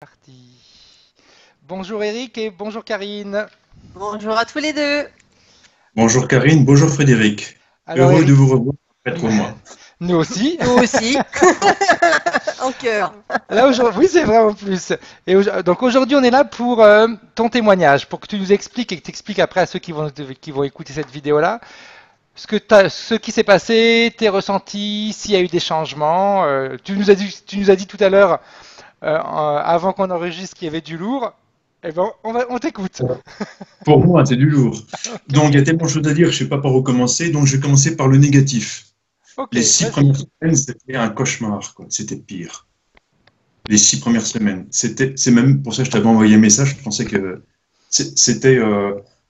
Parti. Bonjour Eric et bonjour Karine. Bonjour à tous les deux. Bonjour Karine, bonjour Frédéric. Alors Heureux de Eric, vous revoir après 3 mois. nous aussi. Nous aussi. En cœur. Là aujourd'hui, oui, c'est vrai en plus. Donc aujourd'hui, on est là pour ton témoignage, pour que tu nous expliques et que tu expliques après à ceux qui vont écouter cette vidéo-là, ce qui s'est passé, tes ressentis, s'il y a eu des changements. Tu nous as dit tout à l'heure, avant qu'on enregistre, qu'il y avait du lourd. Eh ben, on t'écoute. Pour moi, c'est du lourd. Ok, Donc, il y a tellement de choses à dire, je ne sais pas par où commencer. Donc, je vais commencer par le négatif. ok, Les 6 vas-y. premières semaines, c'était un cauchemar, quoi. C'était pire. Les 6 premières semaines. C'est même pour ça que je t'avais envoyé un message. Je pensais que c'était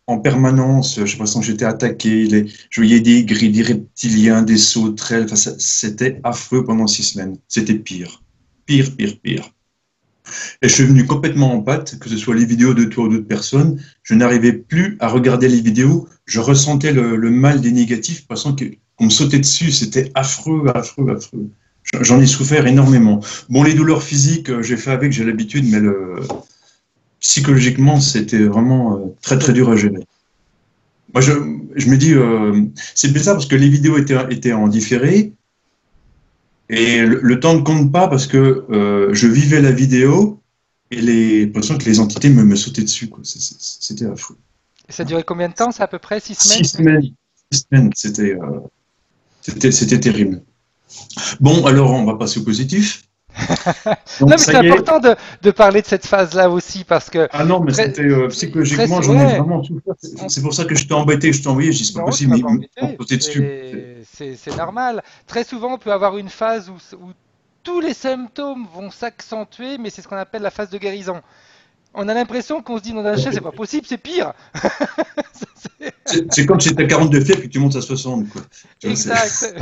en permanence. J'ai l'impression que j'étais attaqué. Je voyais des grilles, des reptiliens, des sauterelles. Enfin, c'était affreux pendant 6 semaines. C'était pire. Pire, pire, pire. Et je suis venu complètement en pâte, que ce soit les vidéos de toi ou d'autres personnes. Je n'arrivais plus à regarder les vidéos. Je ressentais le mal des négatifs, parce qu'on me sautait dessus. C'était affreux, affreux, affreux. J'en ai souffert énormément. Bon, les douleurs physiques, j'ai fait avec, j'ai l'habitude, mais psychologiquement, c'était vraiment très, très dur à gérer. Moi, je me dis, c'est bizarre parce que les vidéos étaient en différé. Et le temps ne compte pas parce que je vivais la vidéo et j'ai l'impression que les entités me sautaient dessus, quoi. C'était affreux. Et ça a duré combien de temps? C'est à peu près 6 semaines, Six tu m'as semaines, dit? 6 semaines, c'était terrible. Bon, alors on va passer au positif. Non, Donc mais ça c'est y est. important de parler de cette phase-là aussi parce que Ah non, mais très, c'était psychologiquement, j'en ai ouais, vraiment souffert. on- C'est pour ça que je t'ai embêté, je t'ai envoyé, je dis c'est pas non, tu possible, m'as mais pas ils m'ont embêté, sauté dessus. c'est normal. Très souvent, on peut avoir une phase où tous les symptômes vont s'accentuer, mais c'est ce qu'on appelle la phase de guérison. On a l'impression qu'on se dit dans la chaise, c'est pas possible, c'est pire. C'est- C'est comme si tu as 42 fièvres et que tu montes à 60, quoi. Tu vois, Exact.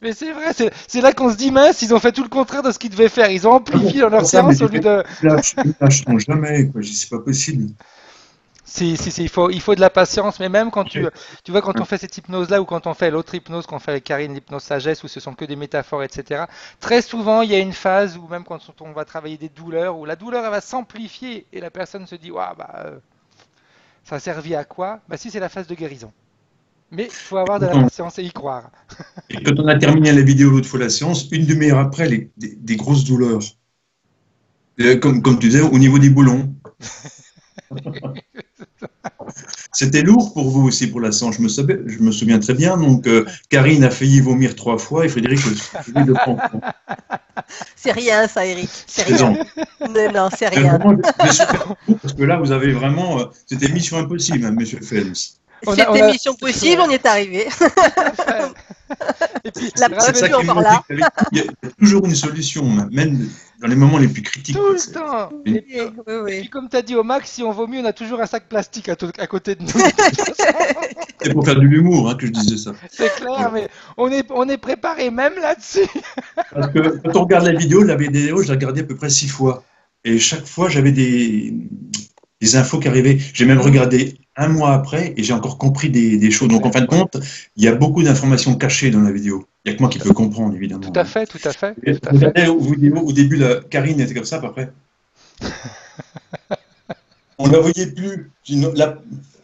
Mais c'est vrai, c'est là qu'on se dit, mince, ils ont fait tout le contraire de ce qu'ils devaient faire. Ils ont amplifié dans leur c'est ça, mais séance au lieu de. ils lâcheront jamais, quoi. Je dis c'est pas possible. Si, il faut de la patience, mais même quand tu vois, quand on fait cette hypnose-là ou quand on fait l'autre hypnose qu'on fait avec Karine, l'hypnose sagesse, où ce sont que des métaphores, etc., très souvent, il y a une phase où même quand on va travailler des douleurs, où la douleur, elle va s'amplifier et la personne se dit, waouh, bah, ça a servi à quoi? Bah, si, c'est la phase de guérison. Mais il faut avoir de la patience et y croire. Et quand on a terminé la vidéo l'autre fois la séance, une demi-heure après, des grosses douleurs. Comme tu disais, au niveau des boulons. C'était lourd pour vous aussi pour la séance, je me souviens très bien. Donc, Karine a failli vomir 3 fois et Frédéric le de prendre. C'est rien, ça, Eric. C'est rien. Présent. Non, non, c'est Mais rien. vraiment, j'ai souffert beaucoup parce que là, vous avez vraiment. C'était mission impossible, hein, monsieur Phelps. C'était mission possible, on y est arrivé. Tout à fait. Et puis, La C'est preuve ça est qui encore m'a dit là. qu'il y a toujours une solution, même dans les moments les plus critiques, tout quoi. le temps. Oui, oui, Et puis oui. comme tu as dit au Max, si on vomit, on a toujours un sac plastique à côté de nous. C'est pour faire de l'humour, hein, que je disais ça. C'est clair, Voilà. mais on est préparé même là-dessus. Parce que quand on regarde la vidéo, je l'ai regardée à peu près 6 fois. Et chaque fois, j'avais des infos qui arrivaient. J'ai même regardé un mois après et j'ai encore compris des choses. Donc, en fin de compte, il y a beaucoup d'informations cachées dans la vidéo. Il n'y a que moi qui peux comprendre, Tout évidemment. à fait, tout à fait, Et tout à fait. regardez aux vidéos, au début, Karine était comme ça, puis après, on ne la voyait plus.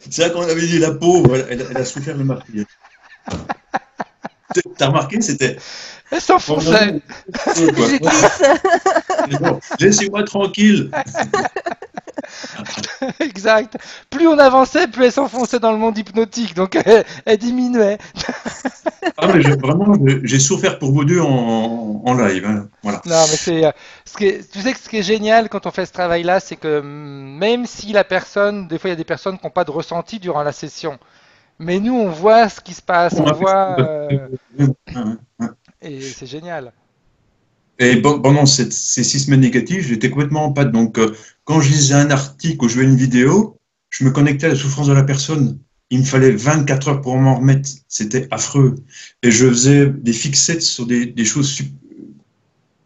C'est là qu'on avait dit la pauvre, elle a souffert le martyr. T'as remarqué, c'était. Elle s'enfonçait. Je glisse. Bon, laissez-moi tranquille. Exact. Plus on avançait, plus elle s'enfonçait dans le monde hypnotique, donc elle diminuait. Ah, mais vraiment, j'ai souffert pour vous deux en live, hein. Voilà. Non, mais tu sais que ce qui est génial quand on fait ce travail-là, c'est que même si la personne, des fois il y a des personnes qui n'ont pas de ressenti durant la session, mais nous on voit ce qui se passe, on voit, et c'est génial. Et pendant ces 6 semaines négatives, j'étais complètement en pâte. Donc, quand je lisais un article ou je voyais une vidéo, je me connectais à la souffrance de la personne. Il me fallait 24 heures pour m'en remettre. C'était affreux. Et je faisais des fixettes sur des choses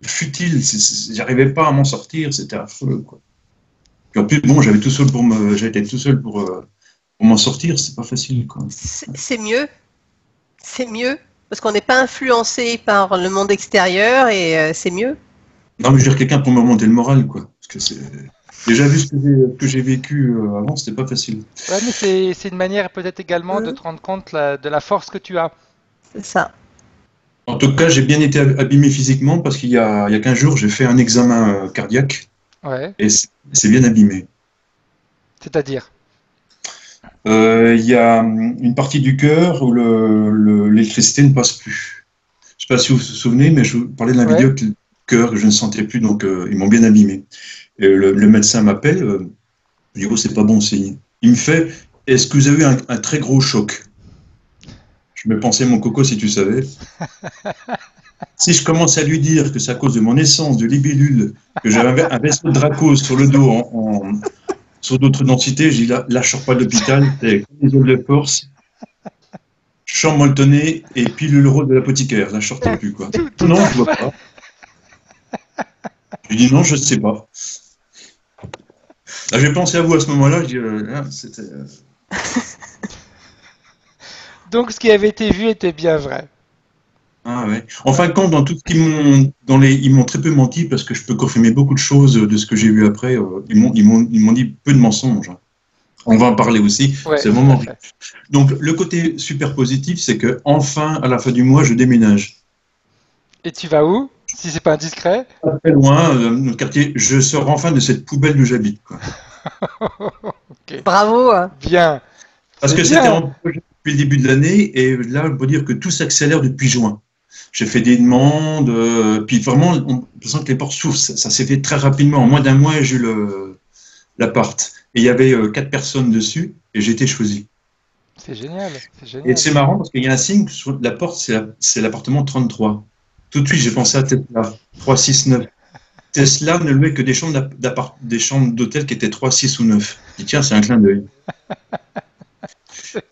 futiles. J'arrivais pas à m'en sortir. C'était affreux, quoi. Puis en plus, bon, j'étais tout seul pour m'en sortir. C'est pas facile, quoi. C'est mieux. C'est mieux. Parce qu'on n'est pas influencé par le monde extérieur et c'est mieux. Non, mais je veux dire quelqu'un pour me remonter le moral, quoi. Parce que déjà vu ce que j'ai vécu avant, c'était pas facile. Ouais, mais c'est une manière peut-être également de te rendre compte de la force que tu as. C'est ça. En tout cas, j'ai bien été abîmé physiquement parce qu'il y a 15 jours, j'ai fait un examen cardiaque Ouais. et c'est bien abîmé. C'est-à-dire. Il y a une partie du cœur où l'électricité ne passe plus. Je ne sais pas si vous vous souvenez, mais je vous parlais de la Ouais. vidéo que le cœur que je ne sentais plus, donc ils m'ont bien abîmé. Et le médecin m'appelle, je dis, oh, c'est pas bon signe. Il me fait, est-ce que vous avez eu un très gros choc? Je me pensais, mon coco, si tu savais. Si je commence à lui dire que c'est à cause de mon essence, de libellule, que j'avais un vaisseau de Dracos sur le dos sur d'autres densités, je dis là, je sors pas de l'hôpital, c'est les ailes de force, champ molletonné et puis l'euro de l'apothicaire. Là, je sortais plus, quoi. Tout Non, à je vois fait. pas. Je dis non, je ne sais pas. Là, j'ai pensé à vous à ce moment-là, je dis, c'était. Donc, ce qui avait été vu était bien vrai. Ah ouais. En fin de compte, dans tout ce ils m'ont très peu menti parce que je peux confirmer beaucoup de choses de ce que j'ai vu après. Ils m'ont dit peu de mensonges. On va en parler aussi. Ouais, C'est tout à vraiment. fait. Donc, le côté super positif, c'est que enfin, à la fin du mois, je déménage. Et tu vas où? Si c'est pas indiscret? Pas très loin, notre quartier. Je sors enfin de cette poubelle où j'habite, quoi. Ok. Bravo. Bien. Parce C'est que c'était bien. en projet depuis le début de l'année, et là, on peut dire que tout s'accélère depuis juin. J'ai fait des demandes, puis vraiment, on sent que les portes s'ouvrent. Ça s'est fait très rapidement. En moins d'un mois, j'ai eu l'appart. Et il y avait 4 personnes dessus, et j'ai été choisi. C'est génial. C'est Et génial. c'est marrant parce qu'il y a un signe sur la porte, c'est l'appartement 33. Tout de suite, j'ai pensé à Tesla, 369. Tesla ne louait que des chambres d'hôtel qui étaient 3, 6 ou 9. Je dis, tiens, c'est un clin d'œil.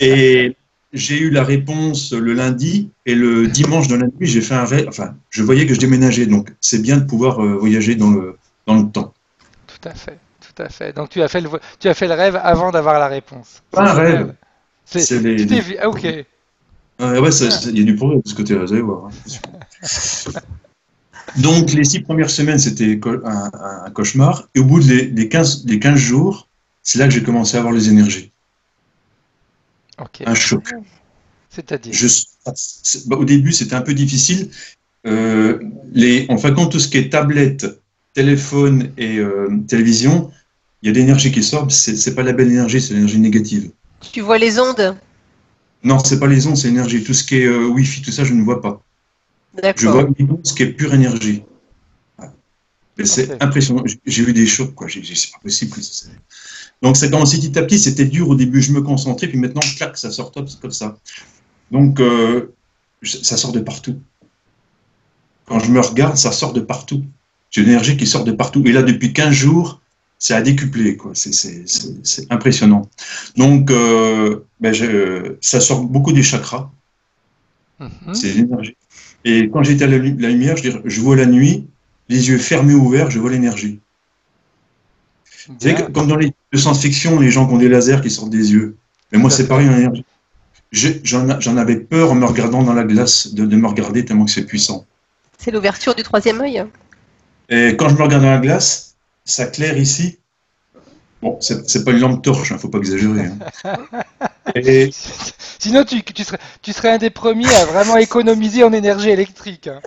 Et j'ai eu la réponse le lundi, et le dimanche de la nuit, j'ai fait un rêve. Enfin, je voyais que je déménageais, donc c'est bien de pouvoir voyager dans le temps. Tout à fait. Tout à fait. Donc, tu as fait le rêve avant d'avoir la réponse. C'est Pas un rêve, génial. c'est Tu t'es vu. Ah, ok. ouais, Bien. il y a du progrès de ce côté-là, vous allez voir, hein, c'est sûr. Donc, les 6 premières semaines, c'était un cauchemar. Et au bout des 15 jours, c'est là que j'ai commencé à avoir les énergies. Ok. Un choc. C'est-à-dire. Je, au début, c'était un peu difficile. En fin de compte, tout ce qui est tablette, téléphone et télévision, il y a de l'énergie qui sort. C'est pas la belle énergie, c'est l'énergie négative. Tu vois les ondes? Non, c'est pas les ondes, c'est l'énergie. Tout ce qui est Wi-Fi, tout ça, je ne vois pas. Je vois D'accord. uniquement ce qui est pure énergie. Mais Ok. c'est impressionnant. J'ai eu des chocs, quoi. C'est pas possible. Donc, c'est quand petit à petit, c'était dur au début. Je me concentrais, puis maintenant, clac, ça sort top, comme ça. Donc, ça sort de partout. Quand je me regarde, ça sort de partout. J'ai une énergie qui sort de partout. Et là, depuis 15 jours, ça a décuplé, quoi. C'est impressionnant. Donc, ça sort beaucoup des chakras. Mhm. C'est l'énergie. Et quand j'étais à la lumière, je vois la nuit, les yeux fermés ou ouverts, je vois l'énergie. Vous savez, Bien. comme dans les de science-fiction, les gens qui ont des lasers qui sortent des yeux. Mais moi, Tout à c'est fait. pareil en énergie. J'en avais peur en me regardant dans la glace, de me regarder tellement que c'est puissant. C'est l'ouverture du troisième œil. Et quand je me regarde dans la glace, ça claire ici. Bon, c'est pas une lampe torche, faut pas exagérer, hein. Et Sinon, tu serais un des premiers à vraiment économiser en énergie électrique, hein.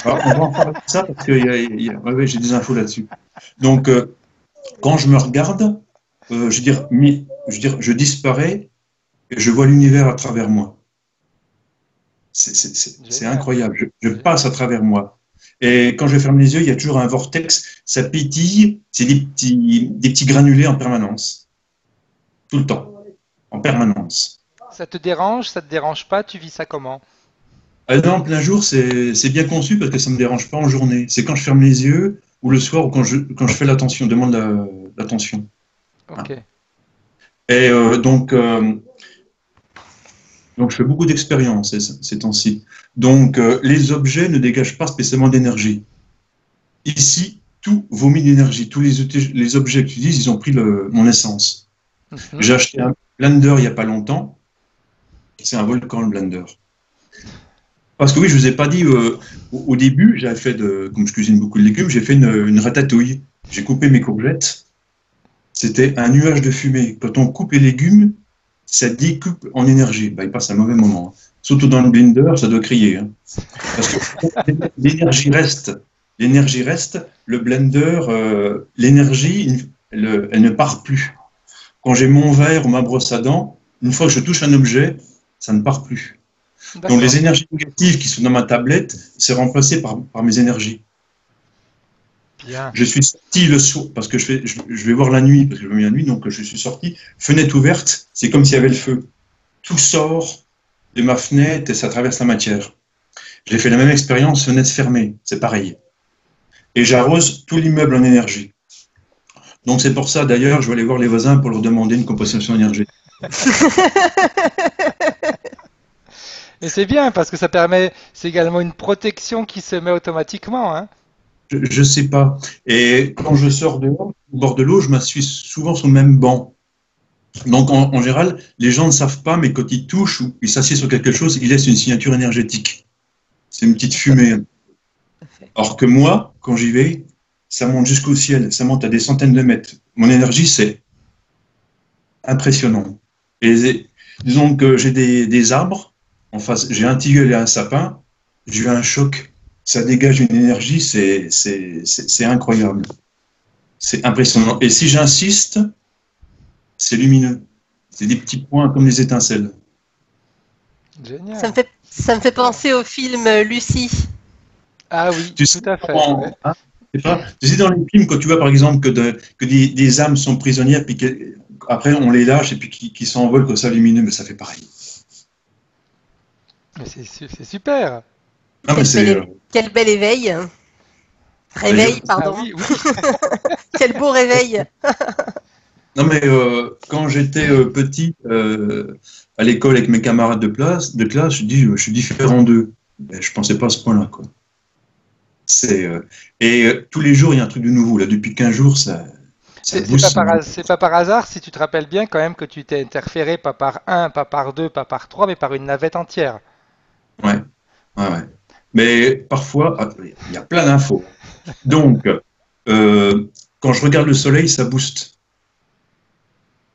alors, on va en parler de ça parce que ouais, j'ai des infos là-dessus. Donc, quand je me regarde, je disparais et je vois l'univers à travers moi. C'est Génial. incroyable. Je Génial. passe à travers moi. Et quand je ferme les yeux, il y a toujours un vortex. Ça pétille. C'est des petits granulés en permanence. Tout le temps. En permanence. Ça te dérange? Ça te dérange pas? Tu vis ça comment? Non, en plein jour, c'est bien conçu parce que ça ne me dérange pas en journée. C'est quand je ferme les yeux ou le soir ou quand je fais l'attention, demande l'attention. Ok. Et donc, je fais beaucoup d'expériences ces temps-ci. Donc, les objets ne dégagent pas spécialement d'énergie. Ici, tout vomit d'énergie. Tous les objets que tu utilises, ils ont pris mon essence. Mhm. J'ai acheté un blender il n'y a pas longtemps. C'est un volcan, le blender. Parce que oui, je ne vous ai pas dit, au début, j'avais fait comme je cuisine beaucoup de légumes, j'ai fait une ratatouille. j'ai coupé mes courgettes, c'était un nuage de fumée. Quand on coupe les légumes, ça décupe en énergie. Il passe un mauvais moment. Surtout dans le blender, ça doit crier. Parce que l'énergie reste. L'énergie reste. Le blender, l'énergie, elle ne part plus. Quand j'ai mon verre ou ma brosse à dents, une fois que je touche un objet, ça ne part plus. Donc les énergies négatives qui sont dans ma tablette, c'est remplacé par mes énergies. Bien. Je suis sorti le soir, parce que je vais voir la nuit, parce que je me mets la nuit, donc je suis sorti, fenêtre ouverte, c'est comme s'il y avait le feu. Tout sort de ma fenêtre et ça traverse la matière. J'ai fait la même expérience, fenêtre fermée, c'est pareil. Et j'arrose tout l'immeuble en énergie. Donc c'est pour ça, d'ailleurs, je vais aller voir les voisins pour leur demander une compensation énergétique. Et c'est bien parce que ça permet, c'est également une protection qui se met automatiquement, hein. Je sais pas. Et quand je sors dehors, au bord de l'eau, je m'assois souvent sur le même banc. Donc en général, les gens ne savent pas, mais quand ils touchent ou ils s'assiedent sur quelque chose, ils laissent une signature énergétique. C'est une petite fumée. Or que moi, quand j'y vais, ça monte jusqu'au ciel, ça monte à des centaines de mètres. Mon énergie, c'est impressionnant. Et disons que j'ai des arbres en face, j'ai un tilleul et un sapin, j'ai eu un choc. Ça dégage une énergie, c'est incroyable. C'est impressionnant. Et si j'insiste, c'est lumineux. C'est des petits points comme des étincelles. Génial. Ça me fait penser au film Lucie. Ah oui, Tu tout sais, à fait. hein, tu sais, dans les films, quand tu vois par exemple que des âmes sont prisonnières, puis après on les lâche et puis qui s'envolent comme ça lumineux, mais ça fait pareil. Mais c'est super. Non, mais Quel bel éveil. Réveil, pardon. Ah oui, oui. Quel beau réveil. Non, mais quand j'étais petit, à l'école avec mes camarades de classe, je dis, je suis différent d'eux. Mais je pensais pas à ce point-là, quoi. Tous les jours, il y a un truc de nouveau. Là, depuis 15 jours, ça C'est booste. pas par hasard si tu te rappelles bien quand même que tu t'es interféré pas par un, pas par deux, pas par trois, mais par une navette entière. Ouais, ouais. Mais parfois, il y a plein d'infos. Donc, quand je regarde le soleil, ça booste.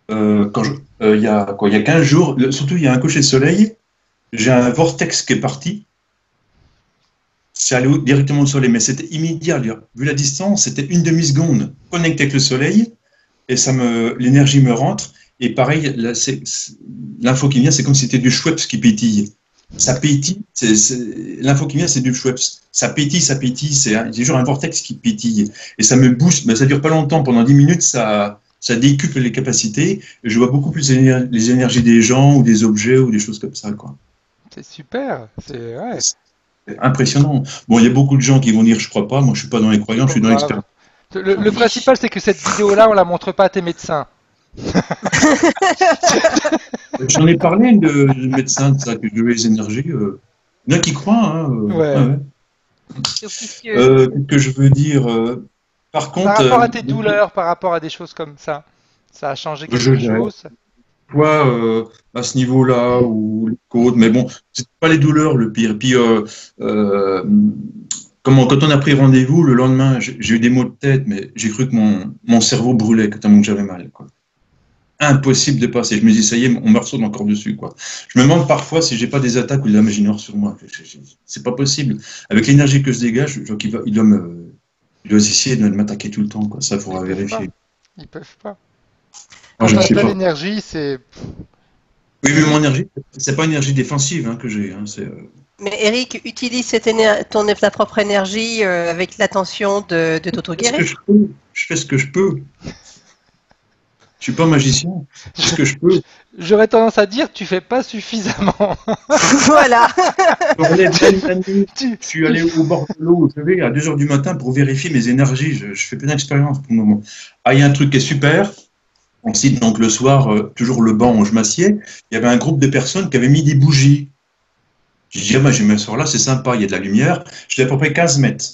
Il y a quoi? Il y a 15 jours, surtout il y a un coucher de soleil, j'ai un vortex qui est parti. C'est allé directement au soleil, mais c'était immédiat. Vu la distance, c'était une demi-seconde connecté avec le soleil et l'énergie me rentre. Et pareil, l'info qui vient, c'est comme si c'était du Schweppes qui pétille. Ça pétille, l'info qui vient, c'est du Schweppes. Ça pétille, c'est toujours un vortex qui pétille. Et ça me booste, mais ça dure pas longtemps, pendant 10 minutes, ça décuple les capacités. Je vois beaucoup plus les énergies des gens ou des objets ou des choses comme ça, quoi. C'est super. Ouais. C'est impressionnant. Bon, il y a beaucoup de gens qui vont dire je crois pas. Moi, je suis pas dans les croyants, je suis dans l'expérience. Le principal, c'est que cette vidéo-là, on la montre pas à tes médecins. J'en ai parlé de médecins de ça, que je veux les énergies. Il y en a qui croient. Hein, Ouais. Qu'est-ce que je veux dire par contre, par rapport à tes douleurs, par rapport à des choses comme ça a changé quelque chose? Toi, à ce niveau-là, ou les côtes, mais bon, c'est pas les douleurs le pire. Puis, quand on a pris rendez-vous, le lendemain, j'ai eu des maux de tête, mais j'ai cru que mon cerveau brûlait, tellement que j'avais mal, quoi. Impossible de passer. Je me dis, ça y est, on me ressort encore dessus, quoi. Je me demande parfois si j'ai pas des attaques ou de la magie noire sur moi. C'est pas possible. Avec l'énergie que je dégage, je vois il doit essayer de m'attaquer tout le temps, quoi. Ça, il faudra vérifier. Ils peuvent pas. Moi, je ne sais pas. L'énergie, c'est... Oui, mais mon énergie, c'est pas une énergie défensive que j'ai. Mais Eric, utilise ta propre énergie avec l'intention de t'auto-guérir. Je fais ce que je peux. Je suis pas magicien. Je fais ce que je peux. J'aurais tendance à dire, tu fais pas suffisamment. Voilà. Je suis allé au bord de l'eau, vous savez, à 2 h du matin pour vérifier mes énergies. Je fais plein d'expériences pour le moment. Ah, il y a un truc qui est super. On cite donc le soir, toujours le banc où je m'assieds. Il y avait un groupe de personnes qui avaient mis des bougies. J'ai dit, je vais m'asseoir là, c'est sympa, il y a de la lumière. J'étais à peu près 15 mètres.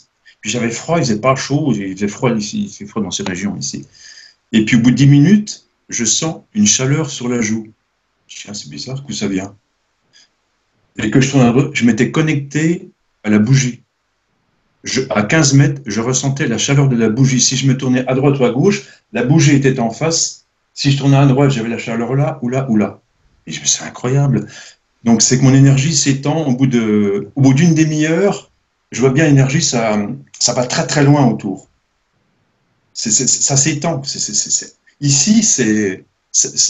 Puis j'avais froid, il faisait pas chaud, il faisait froid ici, il fait froid dans ces régions ici. Et puis au bout de 10 minutes, je sens une chaleur sur la joue. Je dis, c'est bizarre, d'où ça vient? Et que je m'étais connecté à la bougie. à 15 mètres, je ressentais la chaleur de la bougie. Si je me tournais à droite ou à gauche, la bougie était en face. Si je tournais à droite, j'avais la chaleur là ou là ou là. Et je me suis dit, c'est incroyable. Donc, c'est que mon énergie s'étend au bout d'une demi-heure. Je vois bien l'énergie, ça va très très loin autour. Ça s'étend. Ici, je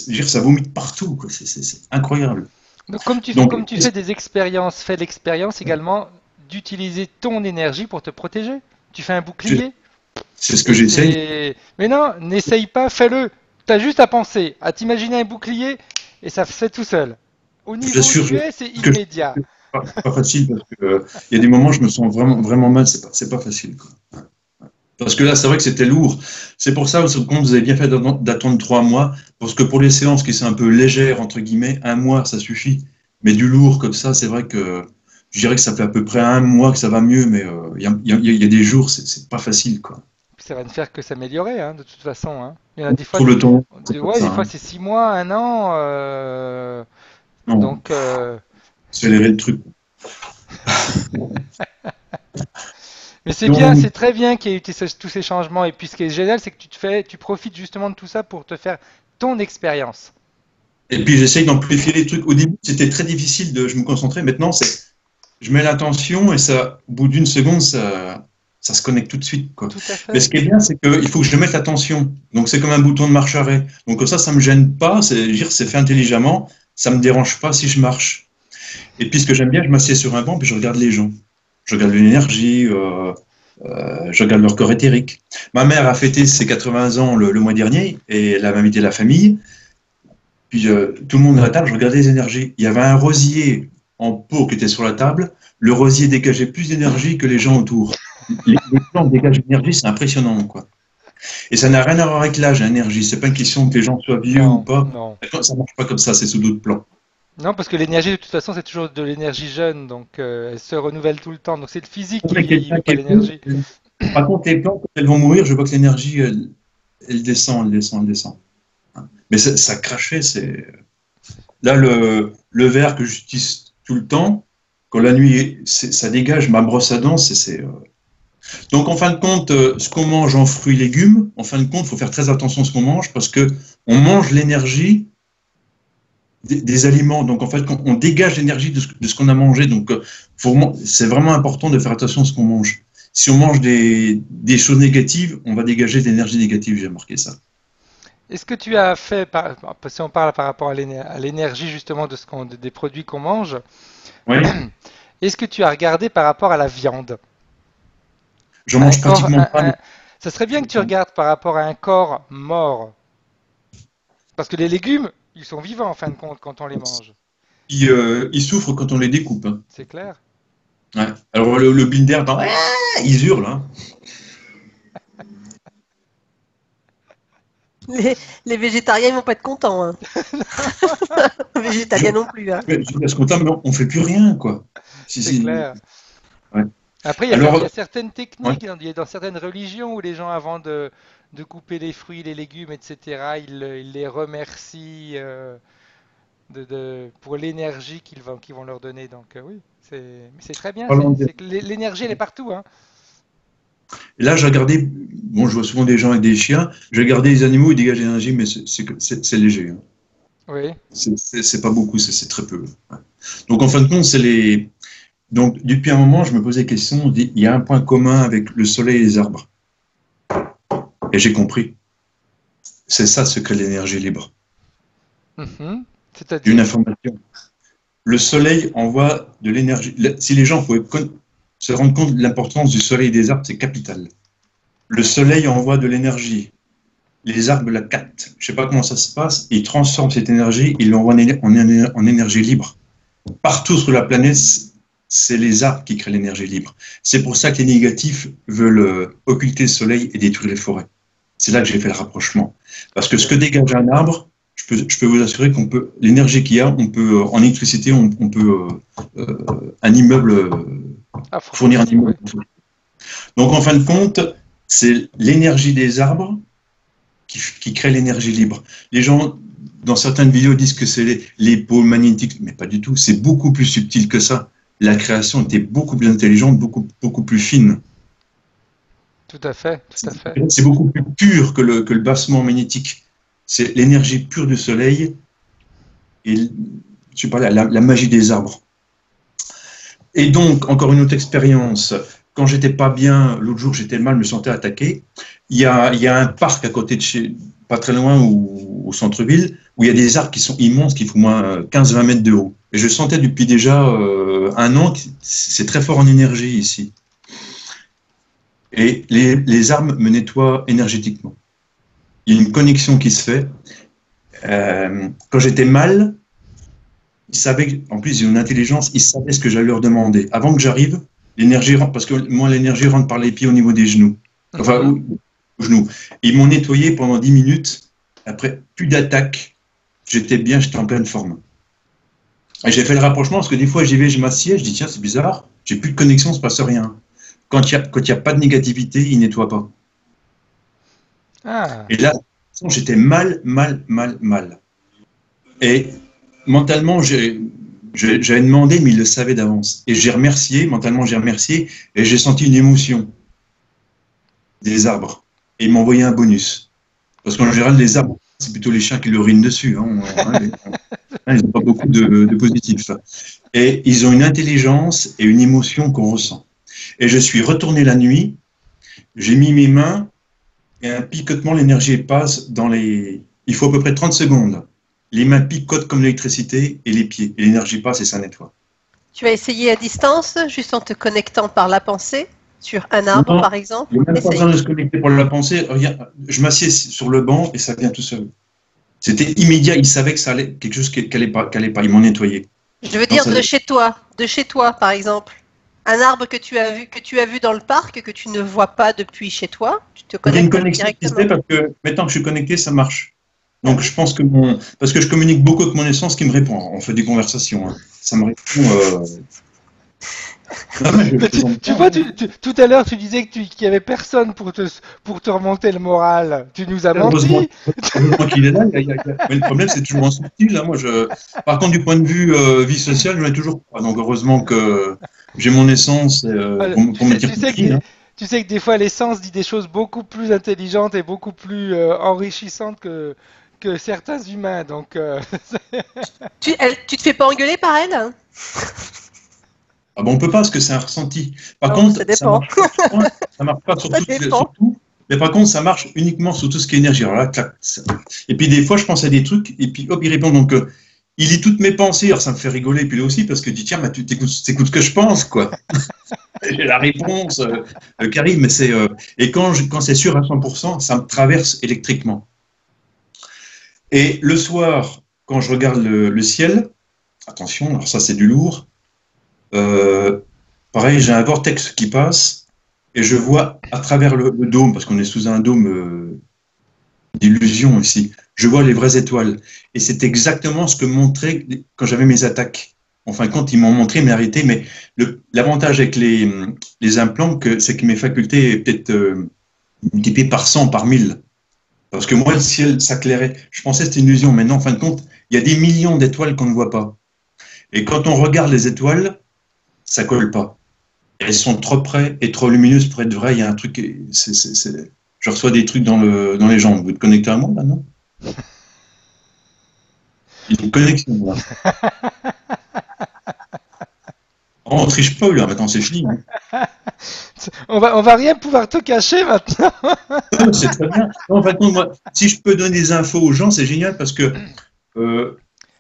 veux dire, ça vomit partout, quoi. C'est incroyable. Donc, comme tu fais des expériences, fais l'expérience également d'utiliser ton énergie pour te protéger. Tu fais un bouclier. C'est ce que j'essaye. Mais non, n'essaye pas, fais-le. Tu as juste à penser, à t'imaginer un bouclier et ça se fait tout seul. Au niveau où tu es, c'est immédiat. Pas facile parce que il y a des moments où je me sens vraiment, vraiment mal. C'est pas facile, quoi. Parce que là, c'est vrai que c'était lourd. C'est pour ça, au compte, vous avez bien fait d'attendre 3 mois. Parce que pour les séances qui sont un peu légères, entre guillemets, 1 mois, ça suffit. Mais du lourd comme ça, c'est vrai que je dirais que ça fait à peu près 1 mois que ça va mieux. Mais il y a des jours, c'est pas facile, quoi. Ça va ne faire que s'améliorer, hein, de toute façon. Hein. Il y en a des fois, le temps. Des fois c'est 6 mois, 1 an. Donc, accélérer le truc. Mais c'est bien, c'est très bien qu'il y ait eu tous ces changements. Et puis ce qui est génial, c'est que tu profites justement de tout ça pour te faire ton expérience. Et puis j'essaye d'amplifier les trucs. Au début, c'était très difficile je me concentrer. Maintenant, je mets l'attention et ça, au bout d'une seconde, ça se connecte tout de suite, quoi. Tout à fait. Mais ce qui est bien, c'est qu'il faut que je mette l'attention. Donc c'est comme un bouton de marche arrêt. Donc comme ça me gêne pas. C'est fait intelligemment. Ça me dérange pas si je marche. Et puis ce que j'aime bien, je m'assieds sur un banc puis je regarde les gens. Je regarde l'énergie, je regarde leur corps éthérique. Ma mère a fêté ses 80 ans le mois dernier et elle avait invité la famille. Puis tout le monde à la table, je regardais les énergies. Il y avait un rosier en pot qui était sur la table. Le rosier dégageait plus d'énergie que les gens autour. Les plantes dégagent de l'énergie, c'est impressionnant, quoi. Et ça n'a rien à voir avec l'âge, l'énergie. C'est pas une question que les gens soient vieux ou pas. Non. Ça marche pas comme ça, c'est sous d'autres plans. Non, parce que l'énergie, de toute façon, c'est toujours de l'énergie jeune, donc elle se renouvelle tout le temps. Donc c'est le physique qui veut pas l'énergie. Par contre, les plantes, quand elles vont mourir, je vois que l'énergie, elle descend. Mais ça crachait, c'est... Là, le verre que j'utilise tout le temps, quand la nuit, ça dégage ma brosse à dents, Donc, en fin de compte, ce qu'on mange en fruits et légumes, en fin de compte, il faut faire très attention à ce qu'on mange, parce que on mange l'énergie des aliments. Donc, en fait, on dégage l'énergie de ce qu'on a mangé. Donc, c'est vraiment important de faire attention à ce qu'on mange. Si on mange des choses négatives, on va dégager de l'énergie négative, j'ai remarqué ça. Est-ce que tu as fait, si on parle par rapport à l'énergie justement des produits qu'on mange, oui. Est-ce que tu as regardé par rapport à la viande? Je mange pratiquement pas. Ça serait bien que tu regardes par rapport à un corps mort. Parce que les légumes, ils sont vivants en fin de compte quand on les mange. Ils souffrent quand on les découpe. Hein. C'est clair. Ouais. Alors le binder, ils hurlent. Hein. Les végétariens, ils vont pas être contents. Hein. Les végétariens non plus. Hein. Je suis content, mais on fait plus rien, quoi. C'est clair. Ouais. Après, il y a certaines techniques, il y a dans certaines religions où les gens, avant de couper les fruits, les légumes, etc., ils les remercient pour l'énergie qu'ils vont leur donner. Donc oui, c'est très bien. L'énergie, elle est partout. Hein. Et là, j'ai regardé, je vois souvent des gens avec des chiens, j'ai regardé les animaux, ils dégagent l'énergie, mais c'est léger. Hein. Oui. C'est pas beaucoup, c'est très peu. Ouais. Donc, en fin de compte, Donc, depuis un moment, je me posais la question, il y a un point commun avec le soleil et les arbres. Et j'ai compris. C'est ça ce qu'est l'énergie libre. C'est-à-dire une information. Le soleil envoie de l'énergie. Si les gens pouvaient se rendre compte de l'importance du soleil et des arbres, c'est capital. Le soleil envoie de l'énergie. Les arbres la captent. Je ne sais pas comment ça se passe. Ils transforment cette énergie, ils l'envoient en énergie libre. Partout sur la planète, c'est les arbres qui créent l'énergie libre. C'est pour ça que les négatifs veulent occulter le soleil et détruire les forêts. C'est là que j'ai fait le rapprochement. Parce que ce que dégage un arbre, je peux vous assurer qu'on peut, l'énergie qu'il y a, on peut, en électricité, on peut un immeuble, fournir un immeuble. Donc en fin de compte, c'est l'énergie des arbres qui crée l'énergie libre. Les gens, dans certaines vidéos, disent que c'est les pôles magnétiques, mais pas du tout. C'est beaucoup plus subtil que ça. La création était beaucoup plus intelligente, beaucoup plus fine. Tout à fait, tout à fait. C'est beaucoup plus pur que le bassement magnétique. C'est l'énergie pure du soleil et je sais pas, la magie des arbres. Et donc, encore une autre expérience. Quand j'étais pas bien, l'autre jour j'étais mal, je me sentais attaqué. Il y a un parc à côté de chez, pas très loin au centre-ville, où il y a des arbres qui sont immenses, qui font moins 15-20 mètres de haut. Et je sentais depuis déjà un an que c'est très fort en énergie ici. Et les arbres me nettoient énergétiquement. Il y a une connexion qui se fait. Quand j'étais mal, ils savaient, en plus ils ont une intelligence, ils savaient ce que j'allais leur demander. Avant que j'arrive, l'énergie rentre, parce que moi l'énergie rentre par les pieds au niveau des genoux. Enfin, aux genoux. Ils m'ont nettoyé pendant 10 minutes. Après, plus d'attaque. J'étais bien, j'étais en pleine forme. Et j'ai fait le rapprochement parce que des fois j'y vais, je m'assieds, je dis tiens, c'est bizarre, j'ai plus de connexion, il se passe rien. Quand il y a pas de négativité, il nettoie pas. Ah. Et là, j'étais mal. Et mentalement, j'avais demandé, mais il le savait d'avance. Et mentalement j'ai remercié, et j'ai senti une émotion des arbres. Et ils m'ont envoyé un bonus. Parce qu'en général, les arbres, c'est plutôt les chiens qui leur urinent dessus. Ils n'ont pas beaucoup de positifs. Et ils ont une intelligence et une émotion qu'on ressent. Et je suis retourné la nuit, j'ai mis mes mains, et un picotement, l'énergie passe dans les... Il faut à peu près 30 secondes. Les mains picotent comme l'électricité et les pieds. Et l'énergie passe et ça nettoie. Tu as essayé à distance, juste en te connectant par la pensée, sur un arbre Non, par exemple? Il n'y a même pas besoin de se connecter pour la pensée. Regarde, je m'assieds sur le banc et ça vient tout seul. C'était immédiat, ils savaient que ça allait, quelque chose qui n'allait pas. Ils m'ont nettoyé. Je veux dire de chez toi par exemple. Un arbre que tu as vu dans le parc, que tu ne vois pas depuis chez toi, tu te Il y a une connectes connexion qui se directement. fait parce que maintenant que je suis connecté, ça marche. Donc je pense que parce que je communique beaucoup avec mon essence qui me répond. On fait des conversations. Ça me répond. Non, mais Tu vois, tout à l'heure, tu disais qu'il n'y avait personne pour te remonter le moral. Tu nous as menti. Heureusement qu'il est là. Mais le problème, c'est toujours en subtil. Hein. Par contre, du point de vue vie sociale, je ne l'ai toujours pas. Donc, heureusement que j'ai mon essence pour me dire Tu sais que des fois, l'essence dit des choses beaucoup plus intelligentes et beaucoup plus enrichissantes que certains humains. Donc, Tu te fais pas engueuler par elle, hein? Ah bon, on peut pas parce que c'est un ressenti. Par Non, contre, ça dépend. Ça marche pas sur Ça dépend. tout. Mais par contre, ça marche uniquement sur tout ce qui est énergie. Alors là, clac. Et puis des fois, je pense à des trucs et puis hop, il répond. Donc, il lit toutes mes pensées. Alors ça me fait rigoler. Et puis là aussi, parce que tu dis tiens, tu t'écoutes ce que je pense, quoi. J'ai la réponse qui arrive, mais c'est et quand c'est sûr à 100%, ça me traverse électriquement. Et le soir, quand je regarde le ciel, attention, alors ça c'est du lourd. Pareil, j'ai un vortex qui passe et je vois à travers le dôme, parce qu'on est sous un dôme d'illusion ici, je vois les vraies étoiles. Et c'est exactement ce que montraient quand j'avais mes attaques. En fin de compte, ils m'ont montré, mais arrêté. Mais l'avantage avec les implants, c'est que mes facultés est peut-être multipliées par 100, par 1000. Parce que moi, le ciel s'éclairait. Je pensais que c'était une illusion. Maintenant, en fin de compte, il y a des millions d'étoiles qu'on ne voit pas. Et quand on regarde les étoiles, ça colle pas. Elles sont trop près et trop lumineuses pour être vraies. Il y a un truc. Je reçois des trucs dans les jambes. Vous êtes connecté à moi, là, non? Il y a une connexion, là. On ne triche pas, là. Maintenant, c'est fini. Hein. on va rien pouvoir te cacher maintenant. C'est très bien. Non, en fait, moi, si je peux donner des infos aux gens, c'est génial parce que.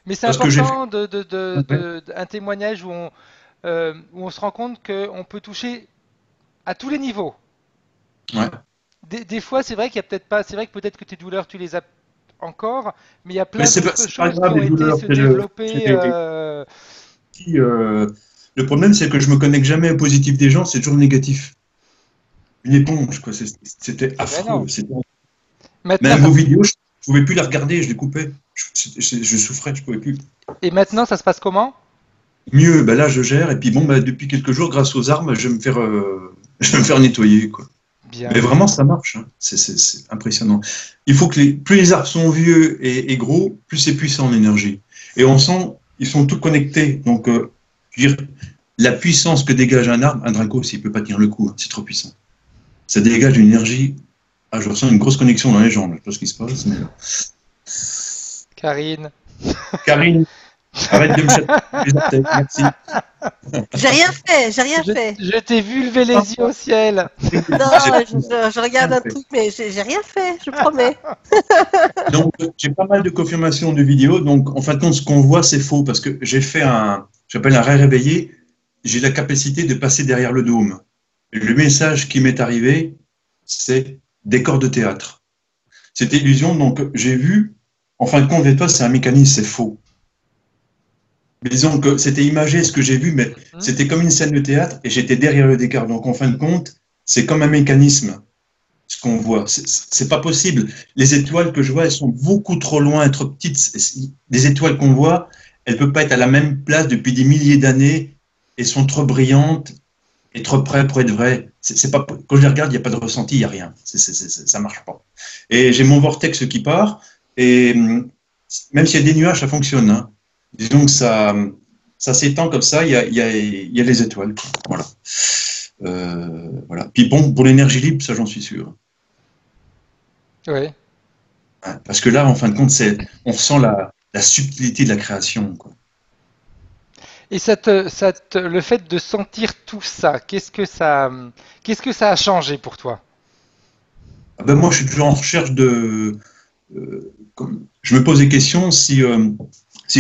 Mais c'est important un témoignage où on se rend compte qu'on peut toucher à tous les niveaux. Ouais. Des fois, c'est vrai qu'il y a peut-être pas. C'est vrai que peut-être que tes douleurs, tu les as encore, mais il y a plein d'autres choses qui ont été se développer. Le problème, c'est que je me connecte jamais au positif des gens, c'est toujours le négatif. Une éponge, quoi. C'était affreux. Même vos vidéos, je ne pouvais plus les regarder, je les coupais. Je souffrais, je ne pouvais plus. Et maintenant, ça se passe comment? Mieux, là, je gère. Et puis, depuis quelques jours, grâce aux armes, je vais me faire nettoyer, quoi. Bien. Mais vraiment, ça marche. Hein. C'est impressionnant. Il faut que plus les arbres sont vieux et gros, plus c'est puissant en énergie. Et on sent, ils sont tous connectés. Donc, je veux dire, la puissance que dégage un arbre, un draco, il ne peut pas tenir le coup. Hein. C'est trop puissant. ça dégage une énergie. Ah, je ressens une grosse connexion dans les jambes. Je sais pas ce qui se passe. Mais... Karine. Karine, arrête de me chatter. Merci. J'ai rien fait, j'ai rien fait. Je t'ai vu lever les yeux au ciel. Non, je regarde un truc, mais j'ai rien fait, je promets. Donc, j'ai pas mal de confirmations de vidéos. Donc, en fin de compte, ce qu'on voit, c'est faux parce que j'ai fait j'appelle un réveillé. J'ai la capacité de passer derrière le dôme. Le message qui m'est arrivé, c'est décor de théâtre. Cette illusion, donc, j'ai vu, en fin de compte, c'est un mécanisme, c'est faux. Mais disons que c'était imagé ce que j'ai vu, mais c'était comme une scène de théâtre et j'étais derrière le décor. Donc, en fin de compte, c'est comme un mécanisme, ce qu'on voit. C'est pas possible. Les étoiles que je vois, elles sont beaucoup trop loin, trop petites. Les étoiles qu'on voit, elles ne peuvent pas être à la même place depuis des milliers d'années et sont trop brillantes et trop près pour être vraies. C'est pas, quand je les regarde, il n'y a pas de ressenti, il n'y a rien. Ça ne marche pas. Et j'ai mon vortex qui part et même s'il y a des nuages, ça fonctionne. Hein. Disons que ça s'étend comme ça, il y a les étoiles. Voilà. Voilà. Puis bon, pour l'énergie libre, ça j'en suis sûr. Oui. Parce que là, en fin de compte, on ressent la subtilité de la création. Quoi. Et le fait de sentir tout ça, qu'est-ce que ça a changé pour toi? Ben moi, je suis toujours en recherche de... je me pose des questions si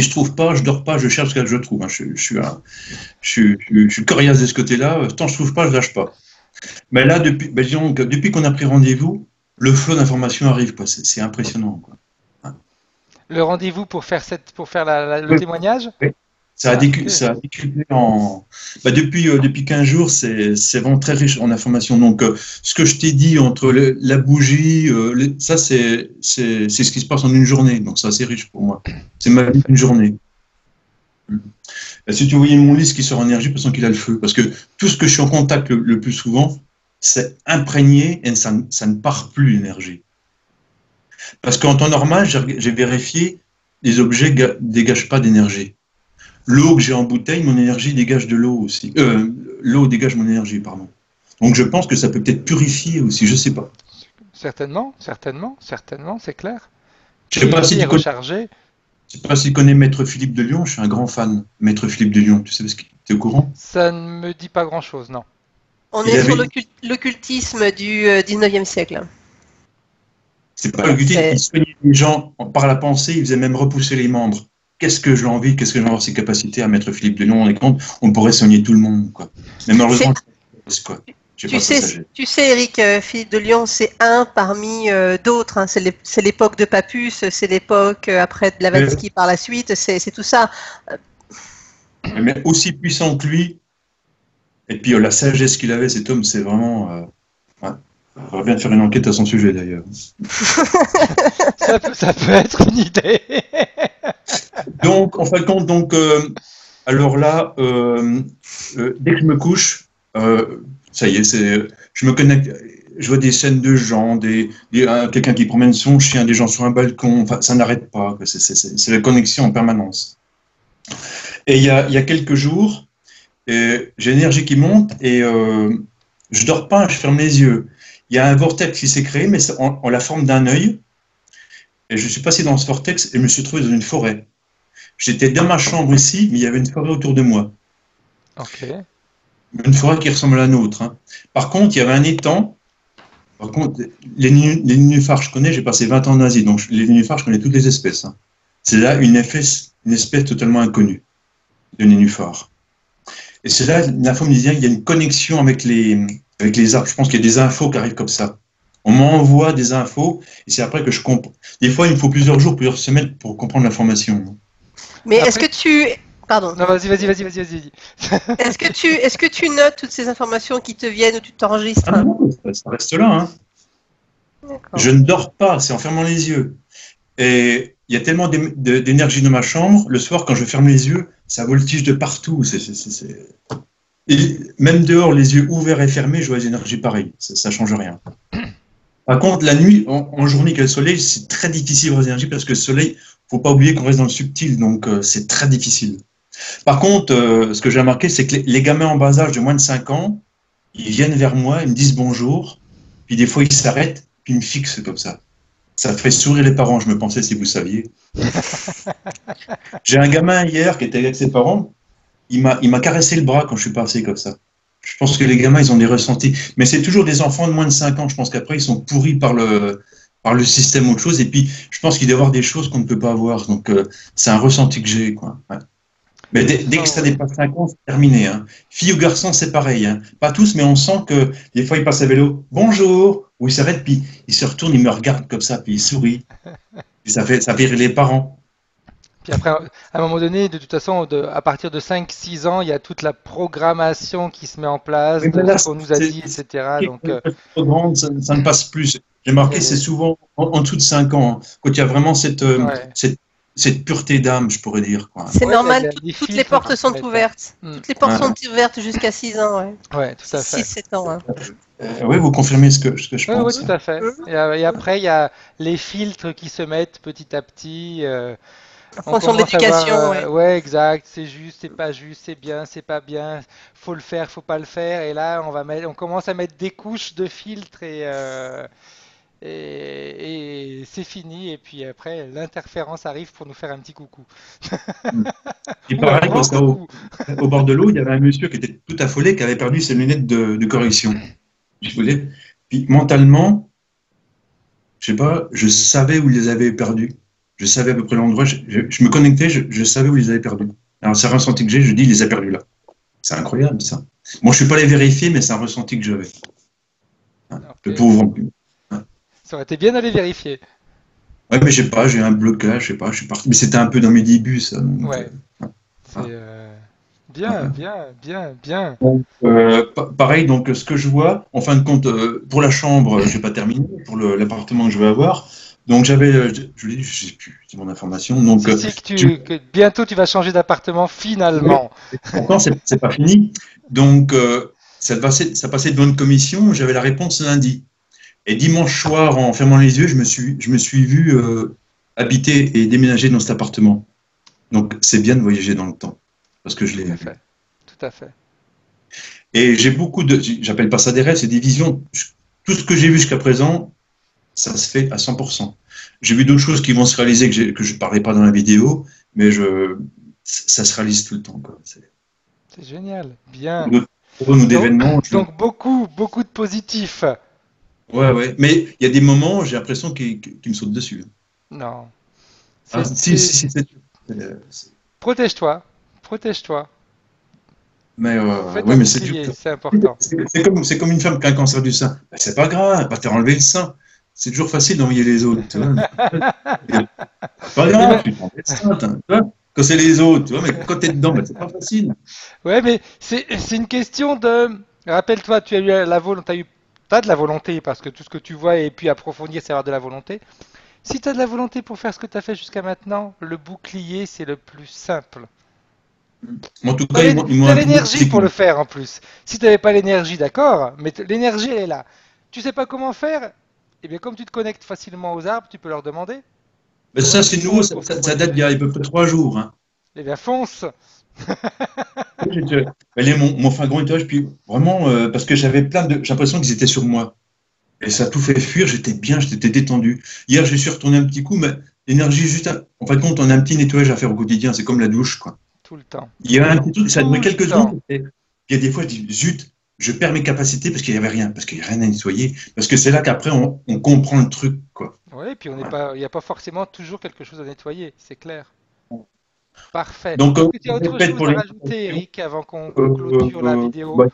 je trouve pas, je dors pas, je cherche ce que je trouve. Hein. Je suis coriace de ce côté-là. Tant que je trouve pas, je lâche pas. Mais là, depuis qu'on a pris rendez-vous, le flot d'informations arrive. Quoi. C'est impressionnant. Quoi. Hein. Le rendez-vous pour faire le témoignage? Oui. Ça a décuplé en... depuis 15 jours, c'est vraiment très riche en informations. Donc, ce que je t'ai dit entre la bougie, ça, c'est ce qui se passe en une journée. Donc, ça, c'est riche pour moi. C'est ma vie d'une journée. Et si tu voyais mon liste qui sort en énergie, parce qu'il a le feu. Parce que tout ce que je suis en contact le plus souvent, c'est imprégné et ça ne part plus l'énergie. Parce qu'en temps normal, j'ai vérifié, les objets ne dégagent pas d'énergie. L'eau que j'ai en bouteille, mon énergie dégage de l'eau aussi. L'eau dégage mon énergie, pardon. Donc je pense que ça peut peut-être purifier aussi, je ne sais pas. Certainement, c'est clair. Je ne sais pas si tu connais Maître Philippe de Lyon, je suis un grand fan. Maître Philippe de Lyon, tu sais, tu es au courant? Ça ne me dit pas grand-chose, non. On est sur l'occultisme du 19e siècle. C'est pas l'occultisme, il soignait les gens par la pensée, il faisait même repousser les membres. Qu'est-ce que je l'envie, qu'est-ce que j'ai avoir ces capacités à Maître Philippe de Lyon, on est compte, on pourrait soigner tout le monde, quoi. Mais malheureusement, quoi. Tu sais, Eric, Philippe de Lyon, c'est un parmi d'autres. Hein. C'est l'époque de Papus, c'est l'époque après de Blavatsky par la suite, c'est tout ça. Mais aussi puissant que lui, et puis la sagesse qu'il avait, cet homme, c'est vraiment... On va bien faire une enquête à son sujet, d'ailleurs. ça peut être une idée. Donc, en fin de compte, alors là, dès que je me couche, ça y est, je me connecte, je vois des scènes de gens, quelqu'un qui promène son chien, des gens sur un balcon, enfin, ça n'arrête pas, c'est la connexion en permanence. Et il y a quelques jours, j'ai l'énergie qui monte et je dors pas, je ferme les yeux. Il y a un vortex qui s'est créé, mais c'est en la forme d'un œil. Et je suis passé dans ce vortex et je me suis trouvé dans une forêt. J'étais dans ma chambre ici, mais il y avait une forêt autour de moi. Ok. Une forêt qui ressemble à la nôtre. Hein. Par contre, il y avait un étang. Par contre, les nénuphars, je connais, j'ai passé 20 ans en Asie, donc les nénuphars, je connais toutes les espèces. Hein. C'est là une espèce totalement inconnue de nénuphars. Et c'est là, l'info me disait qu'il y a une connexion avec les arbres. Je pense qu'il y a des infos qui arrivent comme ça. On m'envoie des infos et c'est après que je comprends. Des fois, il me faut plusieurs jours, plusieurs semaines pour comprendre l'information. Mais après... est-ce que tu... Pardon. Non, vas-y. Est-ce que tu notes toutes ces informations qui te viennent ou tu t'enregistres? Ah non, ça reste là. Hein. Je ne dors pas, c'est en fermant les yeux. Et il y a tellement d'énergie dans ma chambre, le soir, quand je ferme les yeux, ça voltige de partout. Et même dehors, les yeux ouverts et fermés, je vois des énergies pareilles. Ça ne change rien. Par contre, la nuit, en journée qu'il y a le soleil, c'est très difficile aux énergies parce que le soleil, il ne faut pas oublier qu'on reste dans le subtil, donc c'est très difficile. Par contre, ce que j'ai remarqué, c'est que les gamins en bas âge de moins de 5 ans, ils viennent vers moi, ils me disent bonjour, puis des fois, il s'arrête, puis il me fixe comme ça. Ça fait sourire les parents, je me pensais si vous saviez. J'ai un gamin hier qui était avec ses parents, il m'a caressé le bras quand je suis passé comme ça. Je pense que les gamins, ils ont des ressentis. Mais c'est toujours des enfants de moins de 5 ans. Je pense qu'après, ils sont pourris par le système autre chose. Et puis, je pense qu'il doit y avoir des choses qu'on ne peut pas avoir. Donc, c'est un ressenti que j'ai, quoi. Ouais. Mais dès que ça dépasse 5 ans, c'est terminé. Hein. Filles ou garçons, c'est pareil. Hein. Pas tous, mais on sent que des fois, ils passent à vélo. Bonjour. Ou ils s'arrêtent, puis ils se retournent, ils me regardent comme ça, puis ils sourient. Puis ça fait rire les parents. Puis après, à un moment donné, de toute façon, à partir de 5-6 ans, il y a toute la programmation qui se met en place, Mais de là, ce qu'on nous a dit, etc. Donc, trop grande, ça ne passe plus. J'ai marqué, c'est souvent en dessous de 5 ans, hein, quand il y a vraiment ouais. cette pureté d'âme, je pourrais dire. Quoi. C'est Ouais, normal, les toutes les filtres portes qui sont mettent, ouvertes. Mm. Toutes les portes Ouais. sont ouvertes jusqu'à 6 ans, ouais. Ouais, tout à fait. 6-7 ans. Hein. Oui, vous confirmez ce que je Oui, oui, pense. tout à fait. Et après, il y a les filtres qui se mettent petit à petit. En On fonction de commence à voir, l'éducation, ouais. ouais, exact, c'est juste, c'est pas juste, c'est bien, c'est pas bien, faut le faire, faut pas le faire. Et là, on commence à mettre des couches de filtres et c'est fini. Et puis après, l'interférence arrive pour nous faire un petit coucou. Il Ou un paraît que grand ça, coucou. au bord de l'eau, il y avait un monsieur qui était tout affolé, qui avait perdu ses lunettes de correction. Je voulais. Puis mentalement, je sais pas, je savais où il les avait perdus. Je savais à peu près l'endroit. Je me connectais, je savais où il les avait perdus. Alors c'est un ressenti que j'ai, je dis, il les a perdus là. C'est incroyable ça. Moi, je ne suis pas allé vérifier, mais c'est un ressenti que j'avais. Hein, le Ok. pauvre. Hein. Ça aurait été bien d'aller vérifier. Ouais, mais je sais pas, j'ai un blocage, je sais pas, je suis parti. Mais c'était un peu dans mes débuts, ça. Donc, Ouais, c'est hein, bien, hein. bien, bien, bien. Donc, pareil, donc ce que je vois, en fin de compte, pour la chambre, je n'ai pas terminé, pour l'appartement que je vais avoir. Donc j'avais, je l'ai dit, je sais plus, c'est mon information. Donc, Si, si, je- que bientôt tu vas changer d'appartement finalement. pourtant, c'est pas fini. Donc, ça passait devant une commission, j'avais la réponse lundi. Et dimanche soir, en fermant les yeux, je me suis vu habiter et déménager dans cet appartement. Donc, c'est bien de voyager dans le temps, parce que je l'ai Tout à vu. fait, tout à fait. Et j'ai beaucoup de, j'appelle pas ça des rêves, c'est des visions. Tout ce que j'ai vu jusqu'à présent, ça se fait à 100%. J'ai vu d'autres choses qui vont se réaliser que je ne parlais pas dans la vidéo, mais ça se réalise tout le temps. Quoi. C'est génial, bien. D'autres ou Donc, d'événements. donc beaucoup, beaucoup de positifs. Ouais, ouais. Mais il y a des moments, j'ai l'impression qu'ils me sautent dessus. Non, Ah, si, c'est- protège-toi, protège-toi. mais Fais oui, ton mais c'est dur. bouclier, c'est important. C'est comme une femme qui a un cancer du sein. Ben, c'est pas grave, va te faire enlever le sein. C'est toujours facile d'envoyer les autres. Tu vois. C'est pas Mais grave, tu prends le sein. Tu vois. Quand c'est les autres, tu vois, mais quand t'es dedans, ben, c'est pas facile. ouais, mais c'est une question de. Rappelle-toi, tu as eu la volonté, t'as de la volonté parce que tout ce que tu vois et puis approfondir, c'est avoir de la volonté. Si tu as de la volonté pour faire ce que tu as fait jusqu'à maintenant, le bouclier, c'est le plus simple. En tout Tu cas, ils m'ont as un peu l'énergie pour le psychique. faire en plus. Si tu n'avais pas l'énergie, d'accord, mais l'énergie, elle est là. Tu sais pas comment faire. Eh bien, comme tu te connectes facilement aux arbres, tu peux leur demander Mais comment ça, est-ce c'est qu'ils nouveau, font pour se ça date d'il y a à protéger. peu près 3 jours. Hein. Eh bien, fonce. Elle est mon fin grand étage, puis vraiment, parce que j'avais j'ai l'impression qu'ils étaient sur moi. Et ça a tout fait fuir, j'étais bien, j'étais détendu. Hier, je suis retourné un petit coup, mais l'énergie, juste, en fin de compte, on a un petit nettoyage à faire au quotidien, c'est comme la douche, quoi. Tout le temps, Il tout y le a un temps, petit truc, ça a tout duré le quelques temps. secondes, et il y a des fois, je dis, zut, je perds mes capacités parce qu'il n'y avait rien, parce qu'il n'y a rien à nettoyer, parce que c'est là qu'après, on comprend le truc, quoi. Oui, puis on n'est Voilà. pas, il n'y a pas forcément toujours quelque chose à nettoyer, c'est clair. Parfait. Donc, Est-ce que tu as je autre répète chose pour à les rajouter, Eric, avant qu'on euh, clôture la vidéo? bah,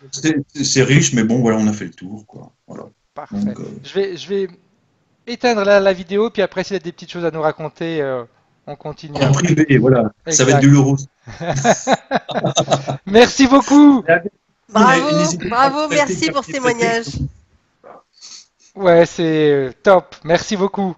c'est riche, mais bon, voilà, on a fait le tour, quoi. Voilà. Parfait. Donc, Je vais éteindre la vidéo, puis après, s'il y a des petites choses à nous raconter, on continue en après. privé, voilà, ça va être de Exact. l'euro. Merci beaucoup. Bravo, N'hésitez pas à bravo, contacter merci pour ce Captain Patrick. témoignage. Ouais, c'est top. Merci beaucoup.